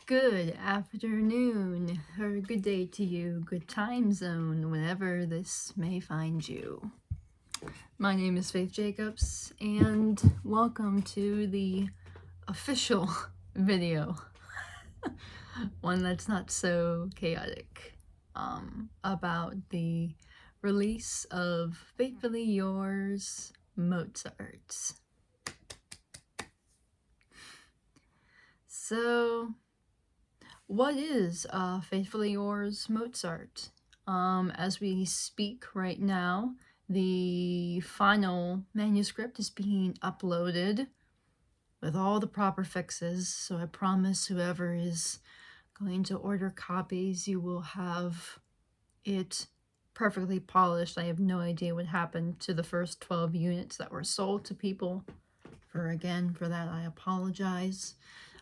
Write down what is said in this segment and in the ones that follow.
Good afternoon, or good day to you, good time zone, whenever this may find you. My name is Faith Jacobs, and welcome to the official video, one that's not so chaotic, about the release of Faithfully Yours, Mozart. So, what is Faithfully Yours, Mozart? As we speak right now, the final manuscript is being uploaded with all the proper fixes, so I promise whoever is going to order copies, you will have it perfectly polished. I have no idea what happened to the first 12 units that were sold to people. For that I apologize.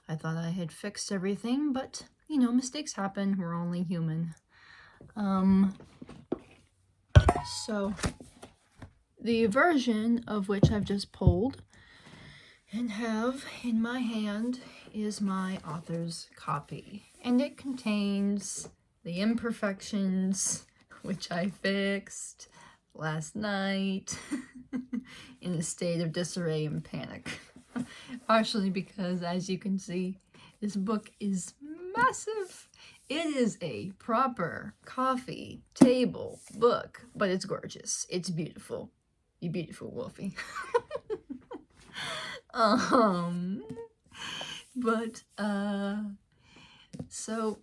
I thought I had fixed everything, but you know, mistakes happen. We're only human. So the version of which I've just pulled and have in my hand is my author's copy, and it contains the imperfections which I fixed last night in a state of disarray and panic. Partially because, as you can see, this book is massive. It is a proper coffee table book, but it's gorgeous. It's beautiful. You beautiful Wolfie. So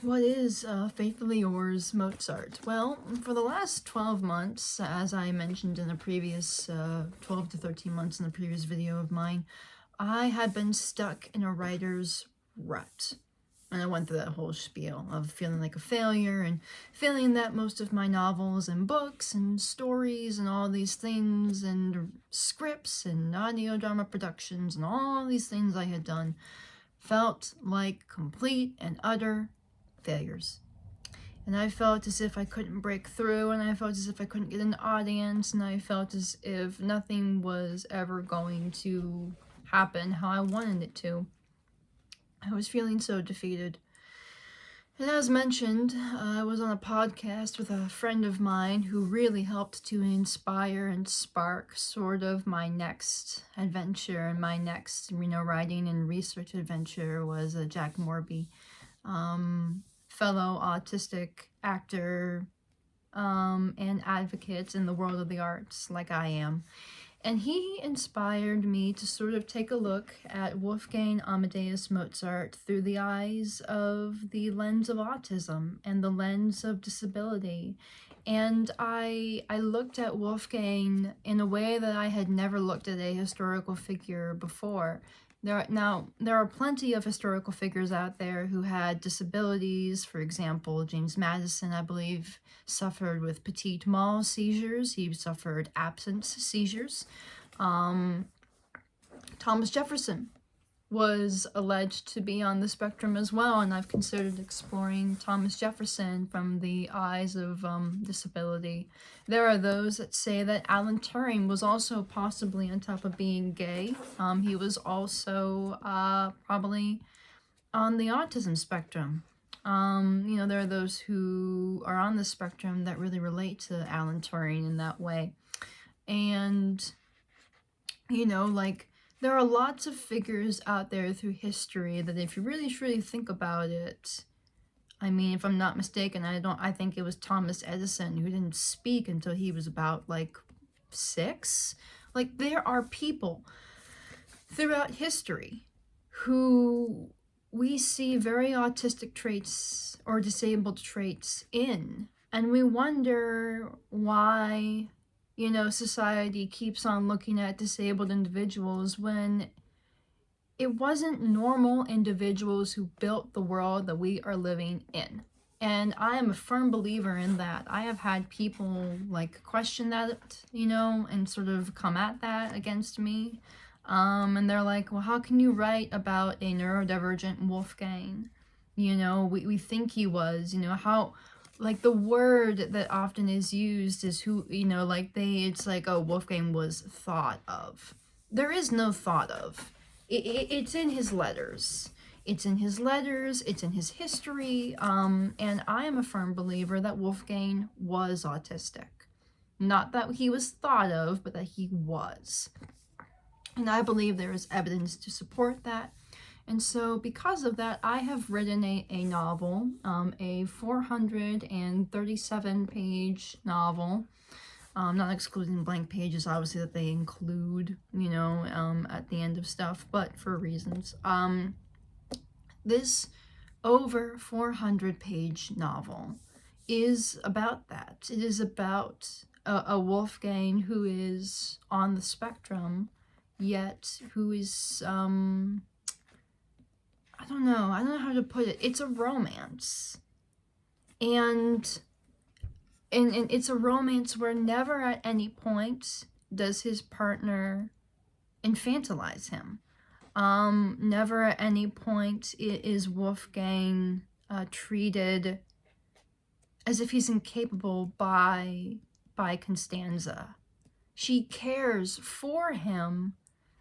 what is Faithfully Yours, Mozart? Well, for the last 12 months, as I mentioned in a previous 12 to 13 months in the previous video of mine, I had been stuck in a writer's rut. And I went through that whole spiel of feeling like a failure and feeling that most of my novels and books and stories and all these things and scripts and audio drama productions and all these things I had done felt like complete and utter failures. And I felt as if I couldn't break through, and I felt as if I couldn't get an audience, and I felt as if nothing was ever going to happen how I wanted it to. I was feeling so defeated. And as mentioned, I was on a podcast with a friend of mine who really helped to inspire and spark sort of my next adventure, and my next, writing and research adventure was Jack Morby, fellow autistic actor and advocate in the world of the arts like I am. And he inspired me to sort of take a look at Wolfgang Amadeus Mozart through the eyes of the lens of autism and the lens of disability. And I looked at Wolfgang in a way that I had never looked at a historical figure before. There are plenty of historical figures out there who had disabilities. For example, James Madison, I believe, suffered with petit mal seizures. He suffered absence seizures. Thomas Jefferson was alleged to be on the spectrum as well, and I've considered exploring Thomas Jefferson from the eyes of disability. There are those that say that Alan Turing was also possibly, on top of being gay, he was also probably on the autism spectrum. There are those who are on the spectrum that really relate to Alan Turing in that way. And, there are lots of figures out there through history that if you really think about it, if I'm not mistaken, I think it was Thomas Edison who didn't speak until he was about 6. There are people throughout history who we see very autistic traits or disabled traits in, and we wonder why society keeps on looking at disabled individuals when it wasn't normal individuals who built the world that we are living in. And I am a firm believer in that. I have had people question that, and sort of come at that against me. And they're like, well, how can you write about a neurodivergent Wolfgang? We think he was, how... the word that often is used is who, it's oh, Wolfgang was thought of. There is no thought of. It's in his letters. It's in his letters, it's in his history, and I am a firm believer that Wolfgang was autistic. Not that he was thought of, but that he was. And I believe there is evidence to support that. And so because of that, I have written a novel, a 437-page novel, not excluding blank pages, obviously, that they include, you know, at the end of stuff, but for reasons. This over 400-page novel is about that. It is about a Wolfgang who is on the spectrum, yet who is, I don't know how to put it. It's a romance. And it's a romance where never at any point does his partner infantilize him. Never at any point is Wolfgang treated as if he's incapable by Constanza. She cares for him,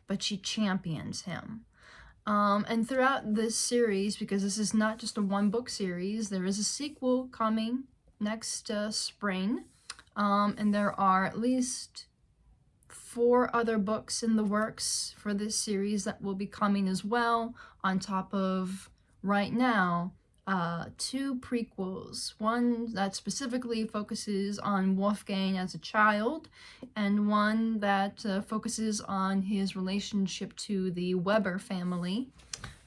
but she champions him. And throughout this series, because this is not just a one-book series, there is a sequel coming next spring, and there are at least 4 other books in the works for this series that will be coming as well, on top of, right now, 2 prequels. One that specifically focuses on Wolfgang as a child, and one that focuses on his relationship to the Weber family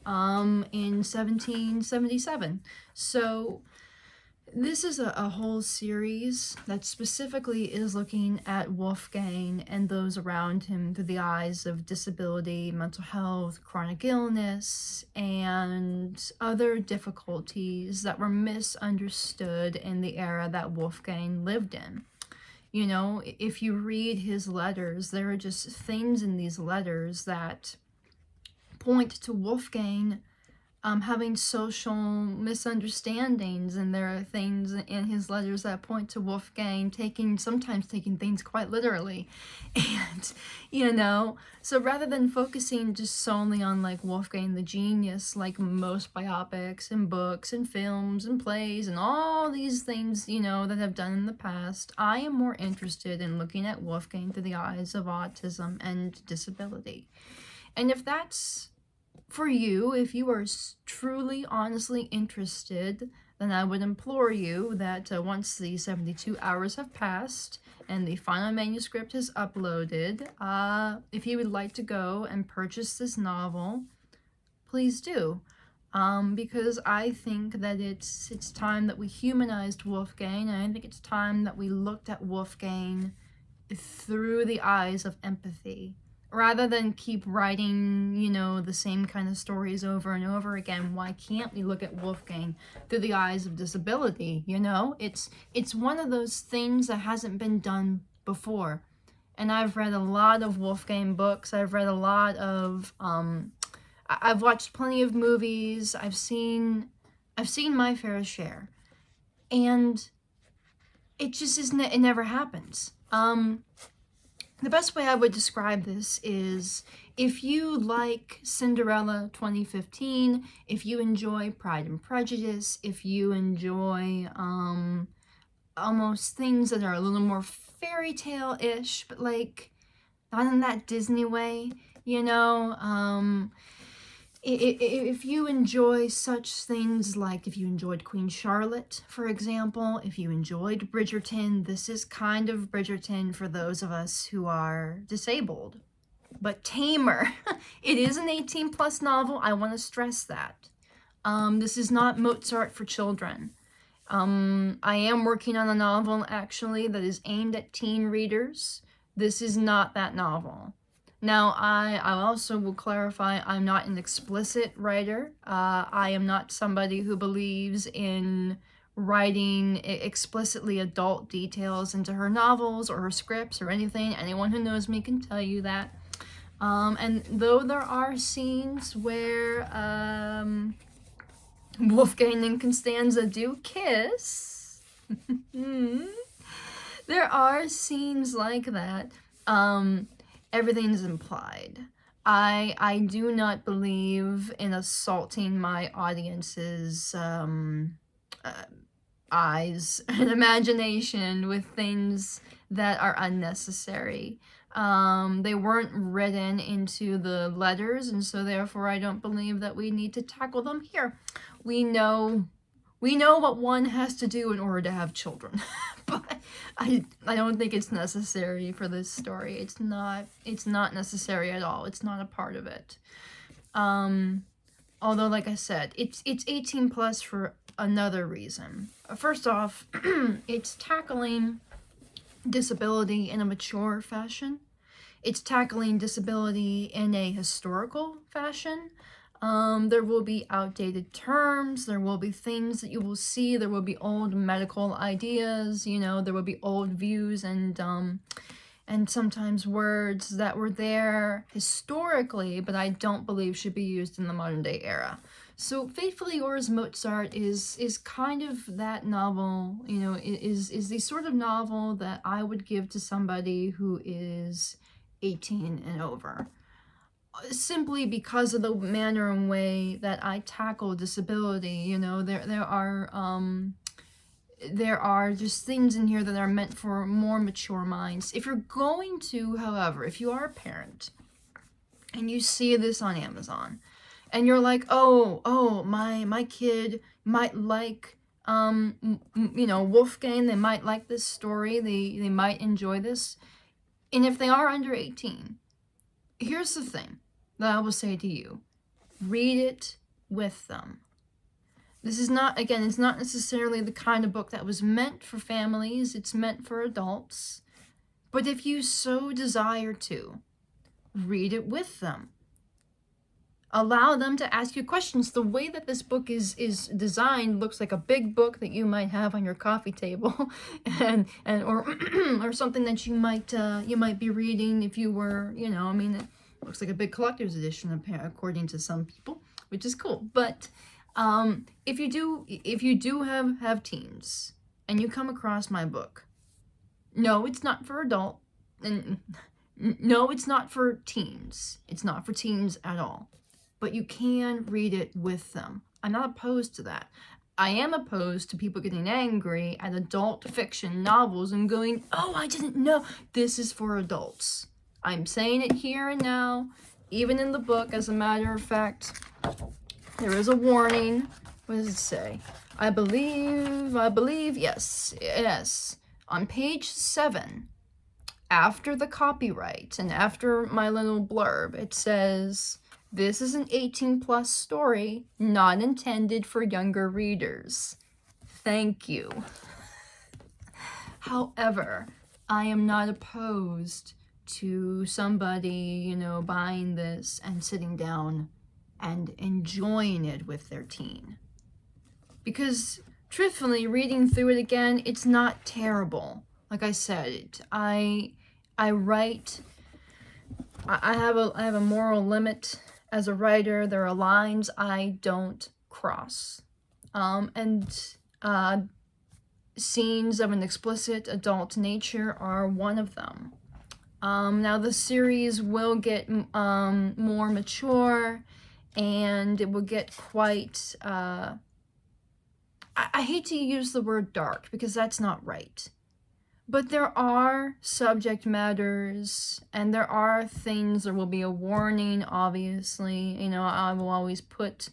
in 1777. So this is a whole series that specifically is looking at Wolfgang and those around him through the eyes of disability, mental health, chronic illness, and other difficulties that were misunderstood in the era that Wolfgang lived in. You know, if you read his letters, there are just things in these letters that point to Wolfgang having social misunderstandings, and there are things in his letters that point to Wolfgang sometimes taking things quite literally. And, you know, so rather than focusing just solely on like Wolfgang the genius, like most biopics and books and films and plays and all these things, you know, that have done in the past, I am more interested in looking at Wolfgang through the eyes of autism and disability. And if that's for you, if you are truly, honestly interested, then I would implore you that once the 72 hours have passed and the final manuscript is uploaded, if you would like to go and purchase this novel, please do. Because I think that it's time that we humanized Wolfgang, and I think it's time that we looked at Wolfgang through the eyes of empathy. Rather than keep writing, you know, the same kind of stories over and over again, why can't we look at Wolfgang through the eyes of disability, you know? It's one of those things that hasn't been done before. And I've read a lot of Wolfgang books. I've read a lot of, I've watched plenty of movies. I've seen my fair share. And it just isn't, it never happens. The best way I would describe this is, if you like Cinderella 2015, if you enjoy Pride and Prejudice, if you enjoy almost things that are a little more fairy tale-ish, but like not in that Disney way, you know, if you enjoy such things, like if you enjoyed Queen Charlotte, for example, if you enjoyed Bridgerton, this is kind of Bridgerton for those of us who are disabled, but tamer. It is an 18+ novel, I want to stress that. This is not Mozart for children. I am working on a novel, actually, that is aimed at teen readers. This is not that novel. Now, I also will clarify, I'm not an explicit writer. I am not somebody who believes in writing explicitly adult details into her novels or her scripts or anything. Anyone who knows me can tell you that. And though there are scenes where Wolfgang and Constanza do kiss, there are scenes like that. Everything's implied. I do not believe in assaulting my audience's eyes and imagination with things that are unnecessary. They weren't written into the letters, and so therefore I don't believe that we need to tackle them here. We know what one has to do in order to have children. But I don't think it's necessary for this story. It's not necessary at all. It's not a part of it. Although, like I said, it's 18 plus for another reason. First off, it's tackling disability in a mature fashion. It's tackling disability in a historical fashion. There will be outdated terms, there will be things that you will see, there will be old medical ideas, you know, there will be old views and sometimes words that were there historically, but I don't believe should be used in the modern day era. So Faithfully Yours Mozart is kind of that novel, you know, is the sort of novel that I would give to somebody who is 18 and over. Simply because of the manner and way that I tackle disability, you know, there are just things in here that are meant for more mature minds. If you're going to, however, if you are a parent and you see this on Amazon and you're like, oh, my kid might like, you know, Wolfgang, they might like this story, they might enjoy this. And if they are under 18, here's the thing that I will say to you. Read it with them. This is not, again, it's not necessarily the kind of book that was meant for families. It's meant for adults. But if you so desire to, read it with them. Allow them to ask you questions. The way that this book is designed looks like a big book that you might have on your coffee table, or something that you might be reading if you were, you know, I mean, it looks like a big collector's edition according to some people, which is cool. But if you do have teens and you come across my book, no, it's not for adult, and no, it's not for teens. It's not for teens at all. But you can read it with them. I'm not opposed to that. I am opposed to people getting angry at adult fiction novels and going, oh, I didn't know this is for adults. I'm saying it here and now, even in the book. As a matter of fact, there is a warning. What does it say? I believe, yes. On page 7, after the copyright and after my little blurb, it says, this is an 18 plus story, not intended for younger readers. Thank you. However, I am not opposed to somebody, you know, buying this and sitting down and enjoying it with their teen. Because, truthfully, reading through it again, it's not terrible. Like I said, I write, I have a moral limit as a writer. There are lines I don't cross. Scenes of an explicit adult nature are one of them. Now the series will get more mature, and it will get quite, I hate to use the word dark because that's not right. But there are subject matters, and there are things, there will be a warning, obviously. You know, I will always put,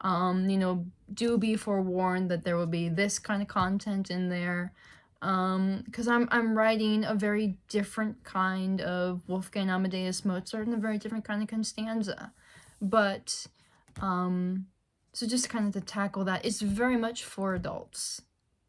you know, do be forewarned that there will be this kind of content in there. Because I'm writing a very different kind of Wolfgang Amadeus Mozart and a very different kind of Constanza. But, so just kind of to tackle that, it's very much for adults.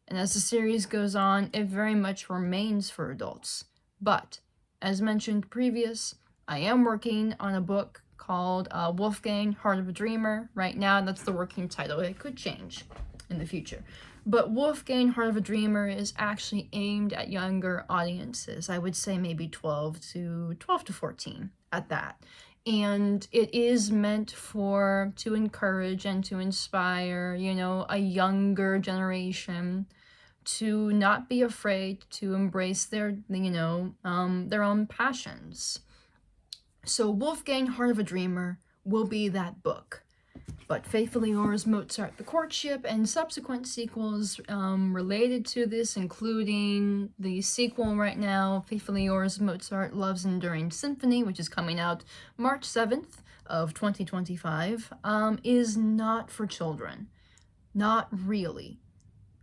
And as the series goes on, it very much remains for adults. But, as mentioned previous, I am working on a book called Wolfgang, Heart of a Dreamer. Right now, that's the working title. It could change in the future. But Wolfgang, Heart of a Dreamer is actually aimed at younger audiences. I would say maybe 12 to 14 at that. And it is meant to encourage and to inspire, you know, a younger generation to not be afraid to embrace their, you know, their own passions. So Wolfgang, Heart of a Dreamer will be that book. But Faithfully Yours, Mozart, The Courtship, and subsequent sequels related to this, including the sequel right now, Faithfully Yours, Mozart, Love's Enduring Symphony, which is coming out March 7th of 2025, is not for children. Not really.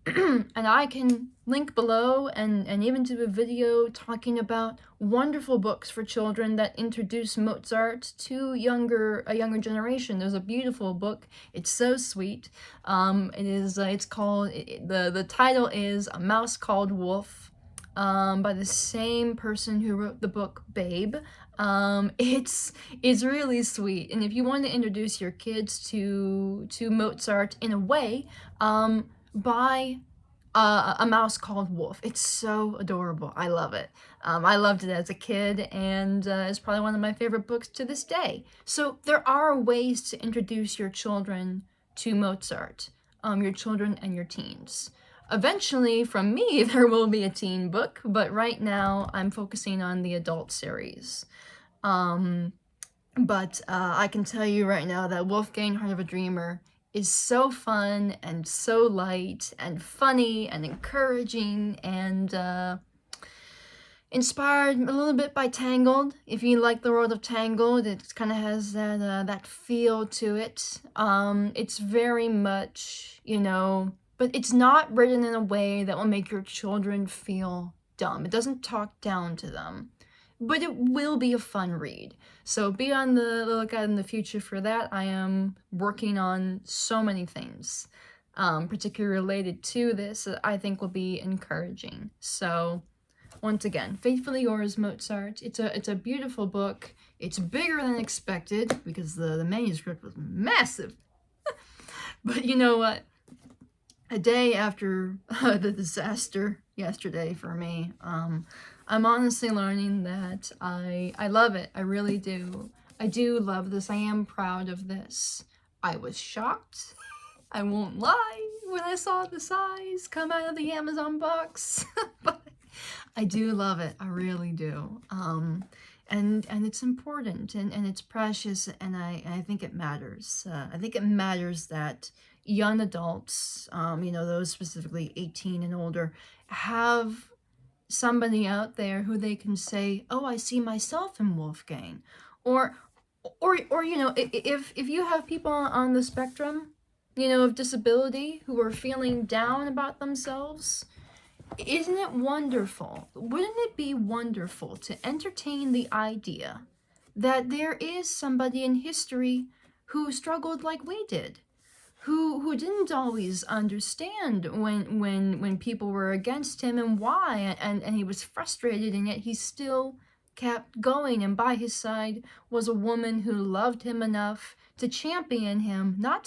And I can link below and even do a video talking about wonderful books for children that introduce Mozart to a younger generation. There's a beautiful book. It's so sweet. It's called, the title is A Mouse Called Wolf, by the same person who wrote the book Babe. It's really sweet, and if you want to introduce your kids to Mozart in a way, by A Mouse Called Wolf. It's so adorable. I love it. I loved it as a kid, and it's probably one of my favorite books to this day. So there are ways to introduce your children to Mozart, your children and your teens. Eventually, from me, there will be a teen book, but right now I'm focusing on the adult series. But I can tell you right now that Wolfgang, Heart of a Dreamer is so fun and so light and funny and encouraging and inspired a little bit by Tangled. If you like the world of Tangled, it kind of has that feel to it. It's very much, but it's not written in a way that will make your children feel dumb. It doesn't talk down to them. But it will be a fun read. So be on the lookout in the future for that. I am working on so many things, particularly related to this, that I think will be encouraging. So once again, Faithfully Yours, Mozart. It's a beautiful book. It's bigger than expected because the manuscript was massive. But you know what? A day after the disaster yesterday for me, I'm honestly learning that I love it. I really do. I do love this. I am proud of this. I was shocked. I won't lie when I saw the size come out of the Amazon box. But I do love it. I really do. And it's important and it's precious, and I think it matters. I think it matters that young adults, those specifically 18 and older, have somebody out there who they can say, oh, I see myself in Wolfgang. Or if you have people on the spectrum, of disability who are feeling down about themselves, isn't it wonderful? Wouldn't it be wonderful to entertain the idea that there is somebody in history who struggled like we did? Who didn't always understand when people were against him and why, and he was frustrated, and yet he still kept going, and by his side was a woman who loved him enough to champion him, not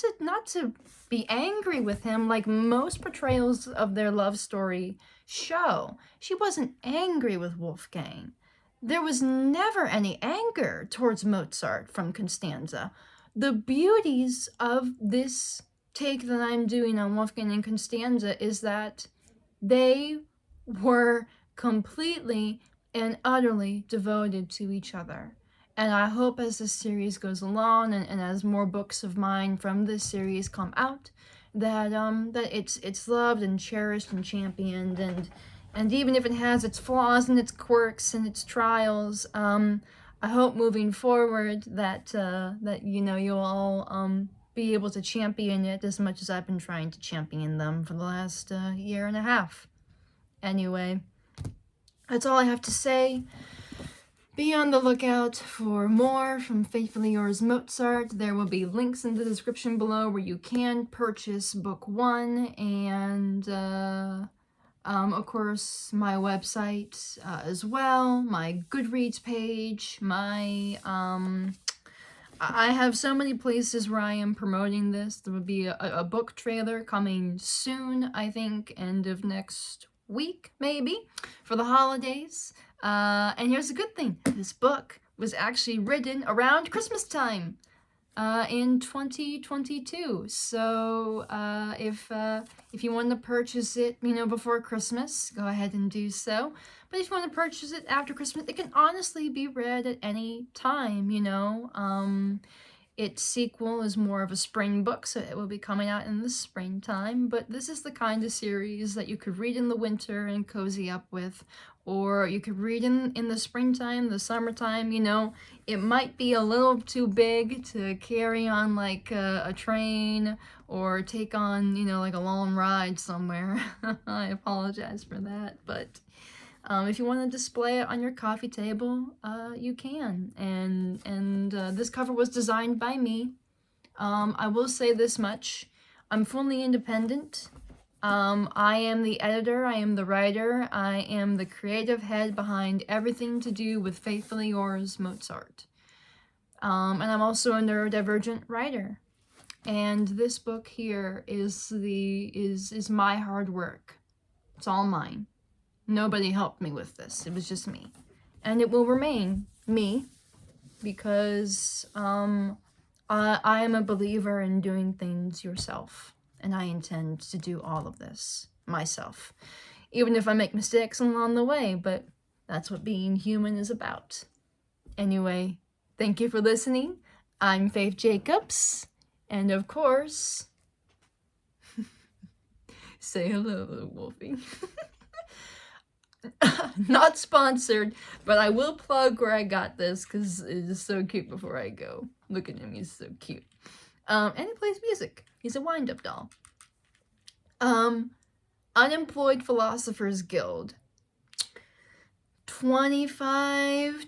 to be angry with him like most portrayals of their love story show. She wasn't angry with Wolfgang. There was never any anger towards Mozart from Constanza. The beauties of this take that I'm doing on Wolfgang and Constanza is that they were completely and utterly devoted to each other. And I hope as this series goes along and as more books of mine from this series come out, that it's loved and cherished and championed, and even if it has its flaws and its quirks and its trials, I hope moving forward that you'll all be able to champion it as much as I've been trying to champion them for the last year and a half. Anyway, that's all I have to say. Be on the lookout for more from Faithfully Yours Mozart. There will be links in the description below where you can purchase book 1, and of course my website as well, my Goodreads page, I have so many places where I am promoting this. There will be a book trailer coming soon, I think, end of next week, maybe, for the holidays. And here's the good thing. This book was actually written around Christmas time. in 2022. So if you want to purchase it, you know, before Christmas, go ahead and do so. But if you want to purchase it after Christmas, it can honestly be read at any time, you know. Its sequel is more of a spring book, so it will be coming out in the springtime, but this is the kind of series that you could read in the winter and cozy up with, or you could read in the springtime, the summertime, you know. It might be a little too big to carry on like a train or take on, you know, like a long ride somewhere. I apologize for that, but if you want to display it on your coffee table, you can. And this cover was designed by me. I will say this much. I'm fully independent. I am the editor, I am the writer, I am the creative head behind everything to do with Faithfully Yours, Mozart. And I'm also a neurodivergent writer. And this book here is my hard work. It's all mine. Nobody helped me with this. It was just me. And it will remain me because I am a believer in doing things yourself. And I intend to do all of this myself. Even if I make mistakes along the way, but that's what being human is about. Anyway, thank you for listening. I'm Faith Jacobs. And of course, say hello, little Wolfie. Not sponsored, but I will plug where I got this because it is so cute before I go. Look at him, he's so cute. And he plays music. He's a wind-up doll. Unemployed Philosophers Guild. 25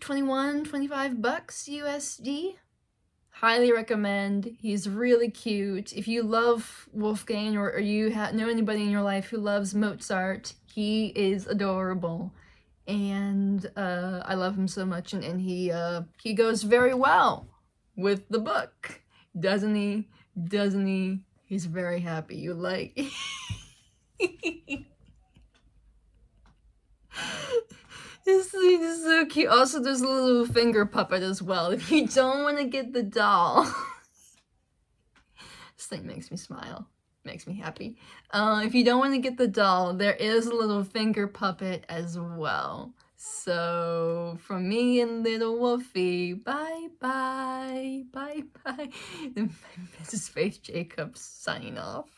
bucks USD. Highly recommend. He's really cute. If you love Wolfgang or you know anybody in your life who loves Mozart, he is adorable. And I love him so much, and he goes very well with the book. Doesn't he? Doesn't he? He's very happy. You like... This thing is so cute. Also, there's a little finger puppet as well. If you don't want to get the doll... This thing makes me smile. Makes me happy. If you don't want to get the doll, there is a little finger puppet as well. So, from me and little Wolfie, bye-bye. Bye-bye. This is Faith Jacobs signing off.